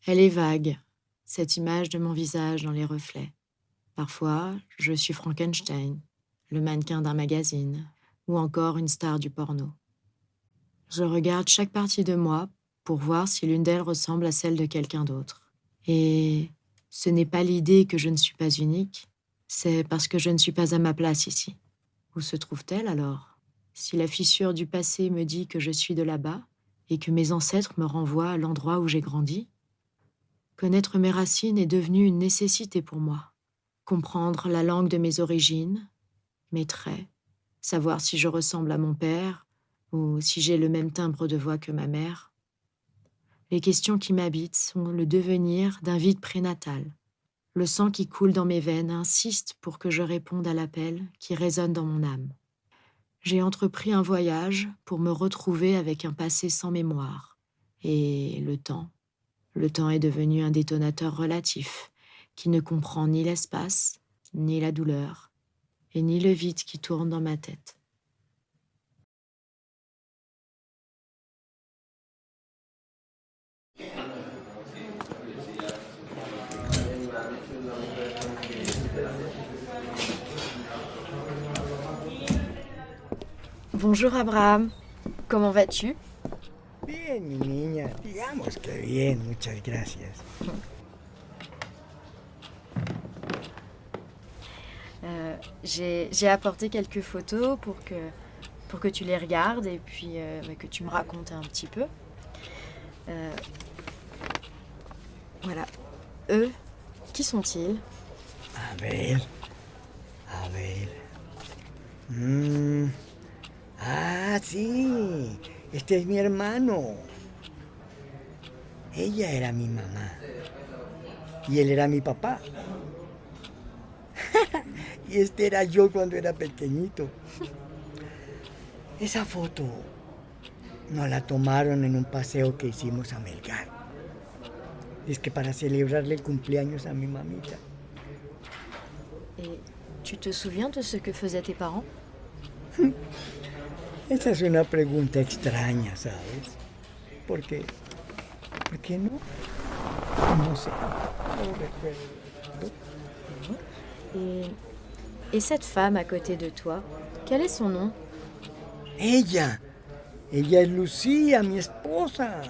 Elle est vague, cette image de mon visage dans les reflets. Parfois, je suis Frankenstein, le mannequin d'un magazine, ou encore une star du porno. Je regarde chaque partie de moi pour voir si l'une d'elles ressemble à celle de quelqu'un d'autre. Et ce n'est pas l'idée que je ne suis pas unique, c'est parce que je ne suis pas à ma place ici. Où se trouve-t-elle alors? Si la fissure du passé me dit que je suis de là-bas et que mes ancêtres me renvoient à l'endroit où j'ai grandi, connaître mes racines est devenu une nécessité pour moi. Comprendre la langue de mes origines, mes traits, savoir si je ressemble à mon père ou si j'ai le même timbre de voix que ma mère. Les questions qui m'habitent sont le devenir d'un vide prénatal. Le sang qui coule dans mes veines insiste pour que je réponde à l'appel qui résonne dans mon âme. J'ai entrepris un voyage pour me retrouver avec un passé sans mémoire. Et le temps est devenu un détonateur relatif qui ne comprend ni l'espace, ni la douleur, et ni le vide qui tourne dans ma tête. Bonjour Abraham, comment vas-tu? Bien, mi niña, digamos que bien, muchas gracias. J'ai apporté quelques photos pour que tu les regardes et puis que tu me racontes un petit peu. Euh, voilà. Eux, qui sont-ils? A ver, a ver. Mm, Ah, sí, este es mi hermano. Ella era mi mamá y él era mi papá. Y este era yo cuando era pequeñito. Esa foto nos la tomaron en un paseo que hicimos a Melgar. Es que para celebrarle el cumpleaños a mi mamita. Et tu te souviens de ce que faisaient tes parents? Esa es una pregunta extraña, ¿sabes? ¿Por qué? ¿Por qué no? No sé, no recuerdo. Et cette femme à côté de toi, quel est son nom? Ella es Lucía, mi esposa.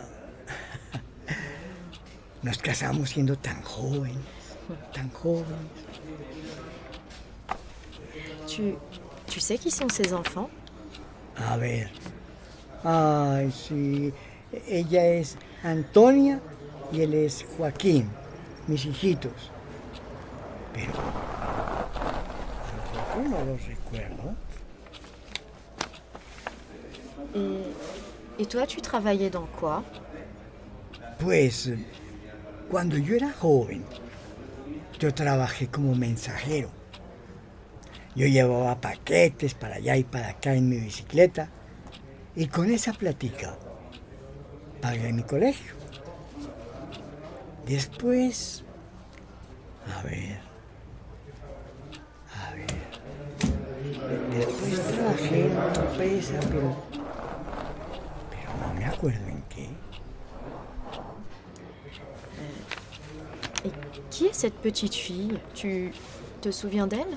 Nos casamos siendo tan jóvenes, tan jóvenes. Tu sais qui sont ses enfants? A ver, ay, sí, ella es Antonia y él es Joaquín, mis hijitos. Pero yo no los recuerdo. Et toi, tu travaillais dans quoi? Pues, cuando yo era joven, yo trabajé como mensajero. Yo llevaba paquetes para allá y para acá en mi bicicleta y con esa platica pagué mi colegio. Después, a ver, después trabajé en otra empresa, pero no me acuerdo en qué. Et qui est cette petite fille? Tu te souviens d'elle?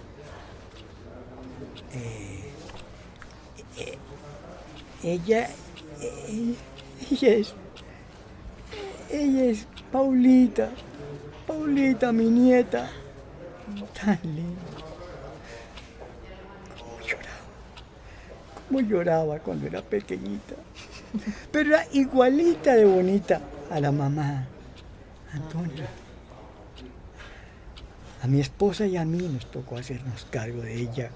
Ella es, ella es Paulita, Paulita, mi nieta, tan linda. Cómo lloraba cuando era pequeñita. Pero era igualita de bonita a la mamá, Antonia. A mi esposa y a mí nos tocó hacernos cargo de ella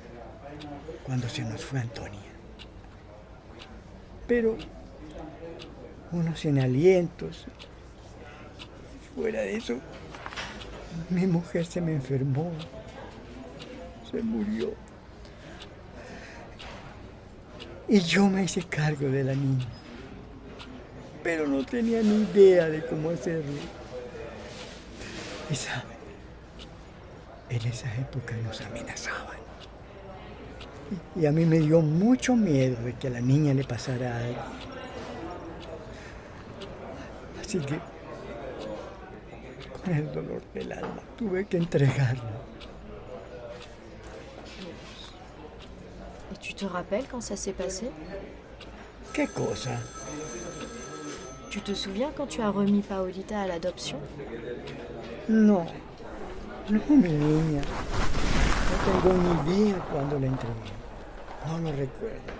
cuando se nos fue Antonia. Pero uno sin alientos. Fuera de eso, mi mujer se me enfermó, se murió. Y yo me hice cargo de la niña. Pero no tenía ni idea de cómo hacerlo. Y sabe, en esa época nos amenazaban. Y a mí me dio mucho miedo de que a la niña le pasara algo. Así que con el dolor del alma, tuve que entregarla. Et tu te rappelles quand ça s'est passé? ¿Qué cosa? Tu te souviens quand tu as remis Paolita à l'adoption? No, no, mi niña. No tengo ni idea cuándo la entregué. No lo recuerdo.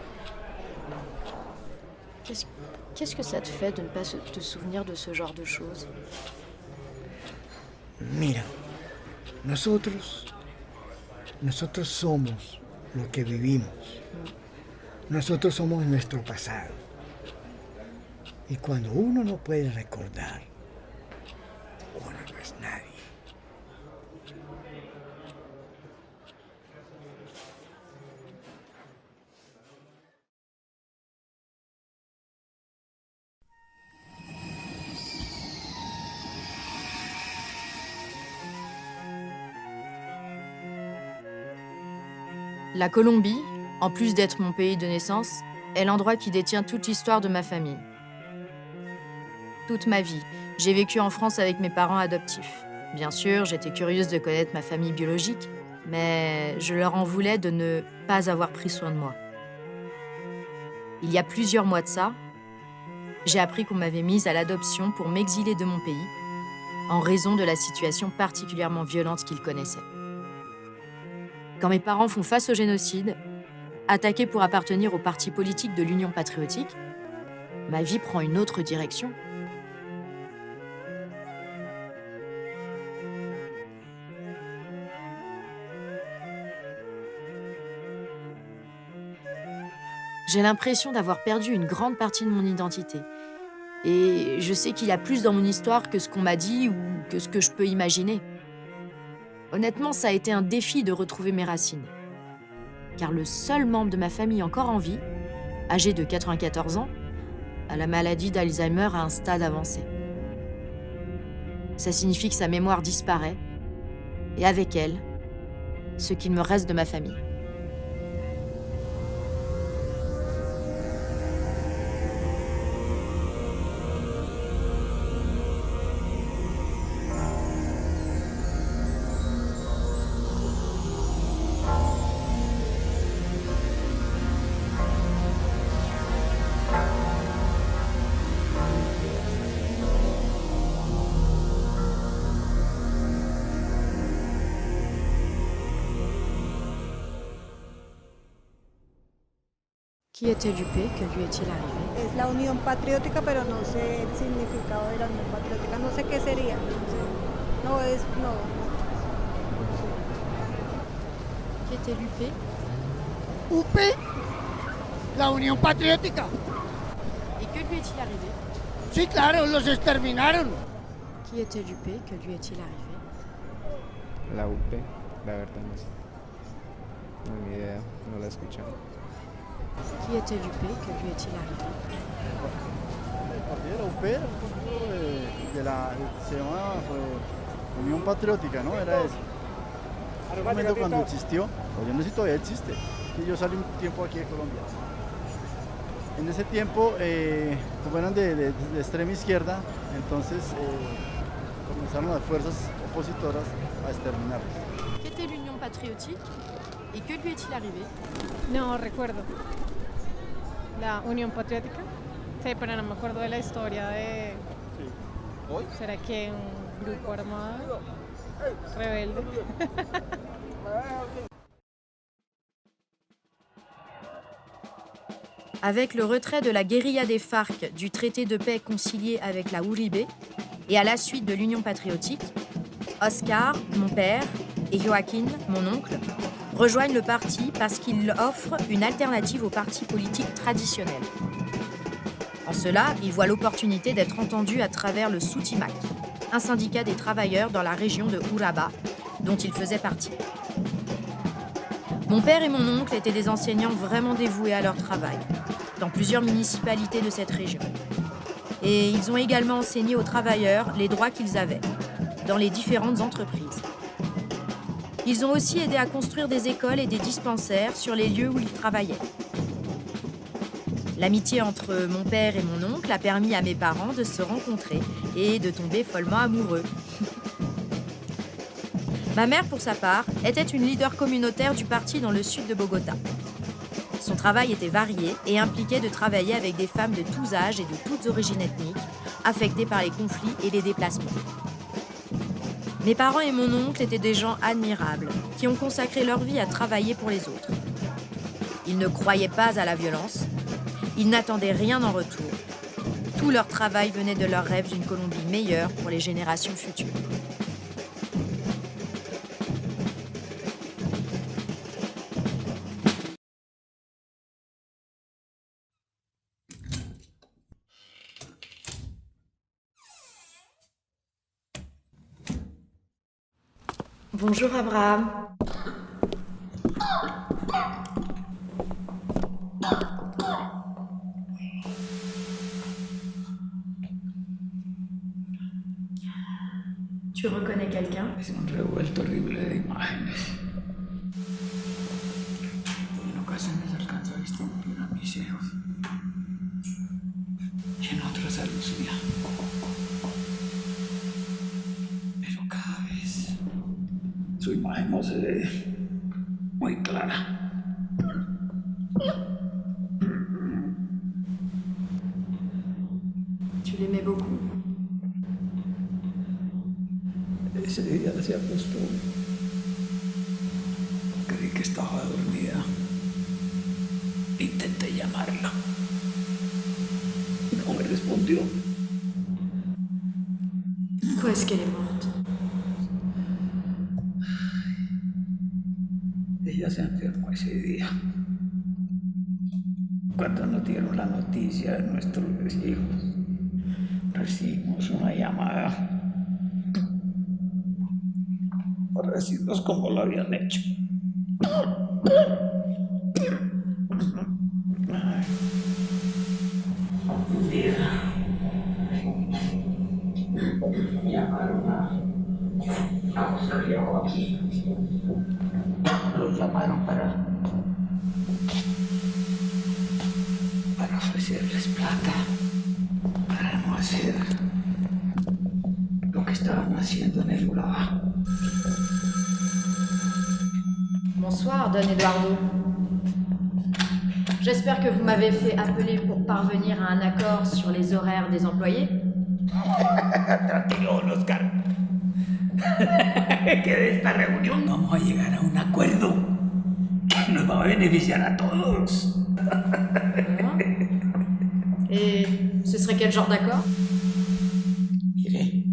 Qu'est-ce que ça te fait de ne pas te souvenir de ce genre de choses? Mira, nosotros somos lo que vivimos. Nosotros somos nuestro pasado. Y cuando uno no puede recordar, uno no es nadie. La Colombie, en plus d'être mon pays de naissance, est l'endroit qui détient toute l'histoire de ma famille. Toute ma vie, j'ai vécu en France avec mes parents adoptifs. Bien sûr, j'étais curieuse de connaître ma famille biologique, mais je leur en voulais de ne pas avoir pris soin de moi. Il y a plusieurs mois de ça, j'ai appris qu'on m'avait mise à l'adoption pour m'exiler de mon pays, en raison de la situation particulièrement violente qu'ils connaissaient. Quand mes parents font face au génocide, attaqués pour appartenir au parti politique de l'Union patriotique, ma vie prend une autre direction. J'ai l'impression d'avoir perdu une grande partie de mon identité. Et je sais qu'il y a plus dans mon histoire que ce qu'on m'a dit ou que ce que je peux imaginer. Honnêtement, ça a été un défi de retrouver mes racines. Car le seul membre de ma famille encore en vie, âgé de 94 ans, a la maladie d'Alzheimer à un stade avancé. Ça signifie que sa mémoire disparaît, et avec elle, ce qu'il me reste de ma famille. Qui était Dupé? Que lui est-il arrivé? Es la Unión Patriótica, pero no sé el significado de la Unión Patriótica, no sé qué sería. No es, no. Qui était Dupé? UP, la Unión Patriótica. Et que lui est-il arrivé? Sí, claro, los exterminaron. Qui était Dupé? Que lui est-il arrivé? La UP, la verdad no sé. No, ni idea, no la he escuchado. Qui était Dupé? Que lui est-il arrivé? El partido de la UP era un partido se llamaba Unión Patriótica, ¿no? Era ese. En un momento cuando existió, o yo no sé si todavía existe, que yo salí un tiempo aquí de Colombia. En ese tiempo, como eran de extrema izquierda, entonces comenzaron las fuerzas opositoras a exterminarlos. Qu'était l'Union patriotique? Et que lui est-il arrivé? No recuerdo. La Unión Patriótica. Sí, pero no me acuerdo de la historia de... ¿Hoy? ¿Será que un grupo armado rebelde? Avec le retrait de la guérilla des FARC du traité de paix concilié avec la Uribe et à la suite de l'Union patriotique, Oscar, mon père, et Joaquín, mon oncle, rejoignent le parti parce qu'il offre une alternative aux partis politiques traditionnels. En cela, ils voient l'opportunité d'être entendus à travers le Soutimac, un syndicat des travailleurs dans la région de Urabá, dont ils faisaient partie. Mon père et mon oncle étaient des enseignants vraiment dévoués à leur travail, dans plusieurs municipalités de cette région. Et ils ont également enseigné aux travailleurs les droits qu'ils avaient, dans les différentes entreprises. Ils ont aussi aidé à construire des écoles et des dispensaires sur les lieux où ils travaillaient. L'amitié entre mon père et mon oncle a permis à mes parents de se rencontrer et de tomber follement amoureux. Ma mère, pour sa part, était une leader communautaire du parti dans le sud de Bogota. Son travail était varié et impliquait de travailler avec des femmes de tous âges et de toutes origines ethniques, affectées par les conflits et les déplacements. Mes parents et mon oncle étaient des gens admirables, qui ont consacré leur vie à travailler pour les autres. Ils ne croyaient pas à la violence, ils n'attendaient rien en retour. Tout leur travail venait de leur rêve d'une Colombie meilleure pour les générations futures. Bonjour Abraham. Tu reconnais quelqu'un? Es un revuelto horrible de imágenes. En ocasiones alcanzo a distinguir a mis hijos y en otras a Lucía. Pero cada vez su imagen no se ve muy clara. Tu l'aimais beaucoup. Ese día se acostó. Creí que estaba dormida. Intenté llamarla. No me respondió. Pourquoi est-ce qu'elle est morte? Ella se enfermó ese día. Cuando nos dieron la noticia de nuestros hijos, recibimos una llamada para decirnos cómo lo habían hecho. Un día llamaron a Oscar y a Joaquín. Los llamaron para ofrecerles plata para no hacer lo que estaban haciendo en el Urabá. Bonsoir, Don Eduardo. J'espère que vous m'avez fait appeler pour parvenir à un accord sur les horaires des employés. Tranquilo, Oscar. Que de esta reunión vamos a llegar a un acuerdo que nos va a beneficiar a todos. Et ce serait quel genre d'accord? Mire.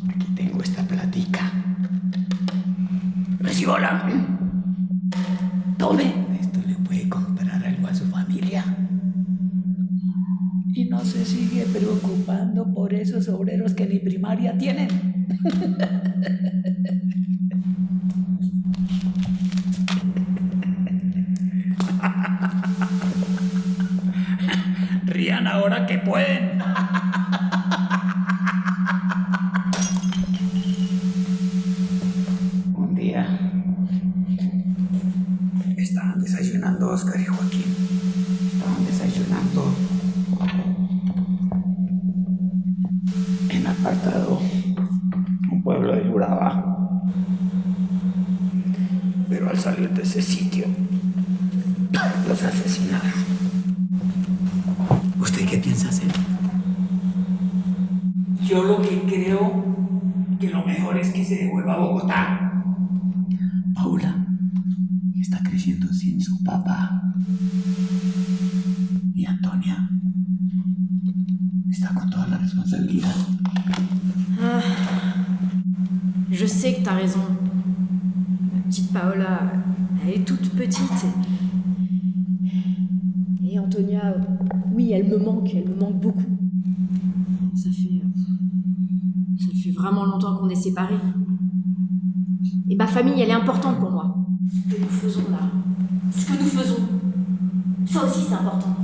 Aquí tengo esta platica. Recíbola. Tome. Esto le puede comprar algo a su familia. Y no se sigue preocupando por esos obreros que ni primaria tienen. Rían ahora que pueden. Un día estaban desayunando Oscar y Joaquín. Estaban desayunando en Apartado, un pueblo de Urabá. Pero al salir de ese sitio, los asesinaron. ¿Usted qué piensa hacer? Yo lo que creo que lo mejor es que se devuelva a Bogotá. Paula está creciendo sin su papá. Y Antonia está con toda la responsabilidad. Ah, je sais que t'as raison. Ma petite Paola, elle est toute petite. Et Antonia, oui, elle me manque beaucoup. Ça fait vraiment longtemps qu'on est séparés. Et ma famille, elle est importante pour moi. Ce que nous faisons là, ce que nous faisons, ça aussi c'est important.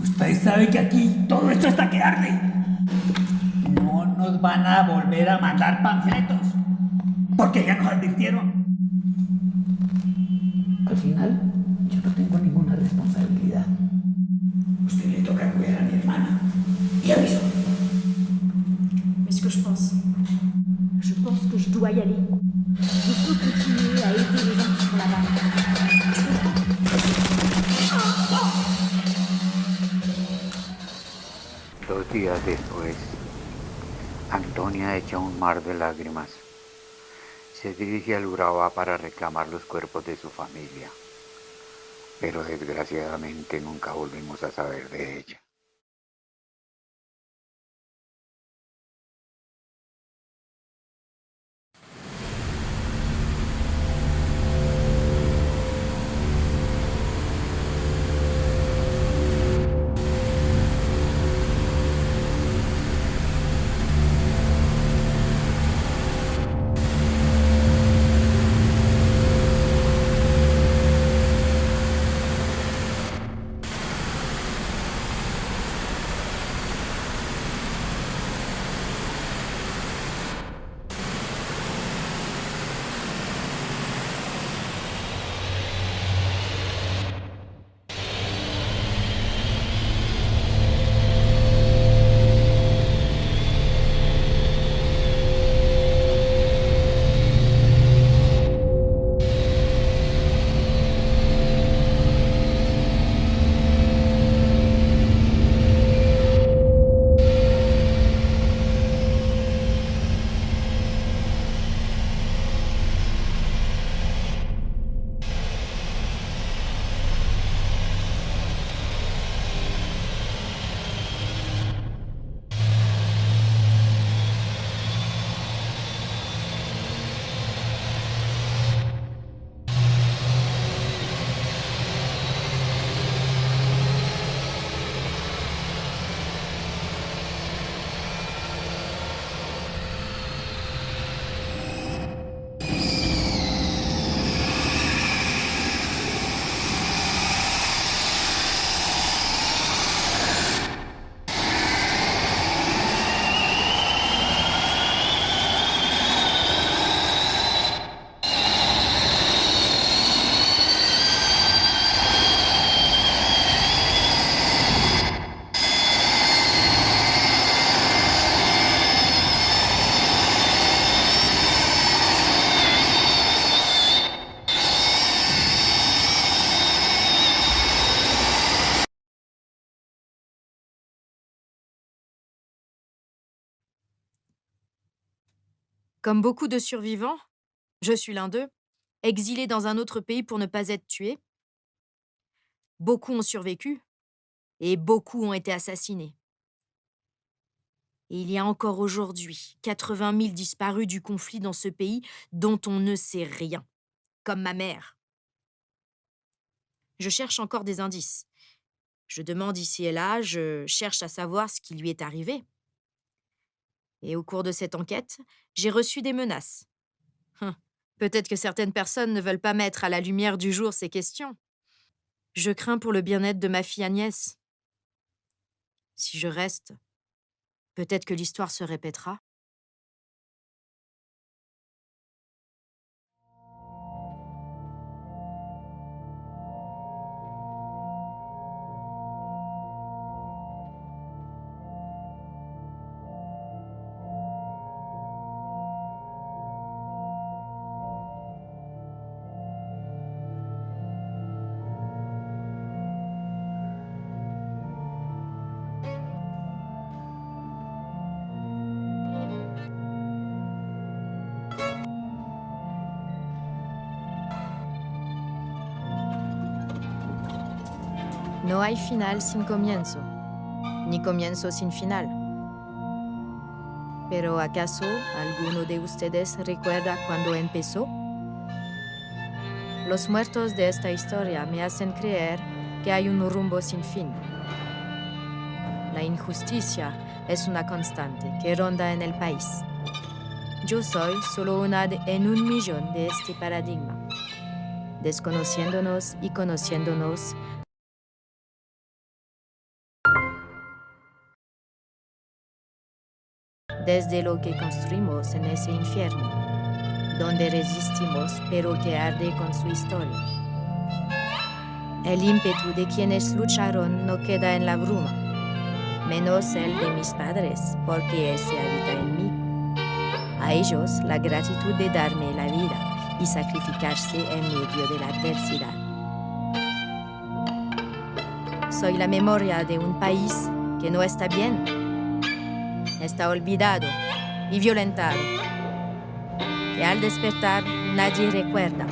Usted sabe que aquí todo esto está que arde. No nos van a volver a mandar panfletos, porque ya nos advirtieron. Al final, yo no tengo ninguna responsabilidad. Usted le toca cuidar a mi hermana. Y a mí solo. Mais ce que je pense que je dois y aller. Il faut continuer à aider les gens qui sont là-bas. Dos días después, Antonia echa un mar de lágrimas. Se dirige al Urabá para reclamar los cuerpos de su familia, pero desgraciadamente nunca volvimos a saber de ella. Comme beaucoup de survivants, je suis l'un d'eux, exilé dans un autre pays pour ne pas être tué. Beaucoup ont survécu et beaucoup ont été assassinés. Et il y a encore aujourd'hui 80 000 disparus du conflit dans ce pays dont on ne sait rien, comme ma mère. Je cherche encore des indices. Je demande ici et là, je cherche à savoir ce qui lui est arrivé. Et au cours de cette enquête, j'ai reçu des menaces. Peut-être que certaines personnes ne veulent pas mettre à la lumière du jour ces questions. Je crains pour le bien-être de ma fille Agnès. Si je reste, peut-être que l'histoire se répétera. No hay final sin comienzo, ni comienzo sin final. ¿Pero acaso alguno de ustedes recuerda cuándo empezó? Los muertos de esta historia me hacen creer que hay un rumbo sin fin. La injusticia es una constante que ronda en el país. Yo soy solo una en un millón de este paradigma. Desconociéndonos y conociéndonos, desde lo que construimos en ese infierno, donde resistimos pero que arde con su historia. El ímpetu de quienes lucharon no queda en la bruma, menos el de mis padres, porque ese habita en mí. A ellos la gratitud de darme la vida y sacrificarse en medio de la adversidad. Soy la memoria de un país que no está bien, está olvidado y violentado, que al despertar nadie recuerda.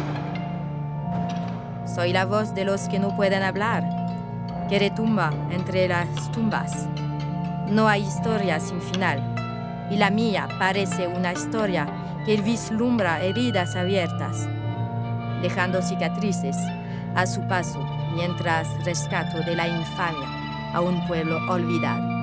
Soy la voz de los que no pueden hablar, que retumba entre las tumbas. No hay historia sin final, y la mía parece una historia que vislumbra heridas abiertas, dejando cicatrices a su paso mientras rescato de la infamia a un pueblo olvidado.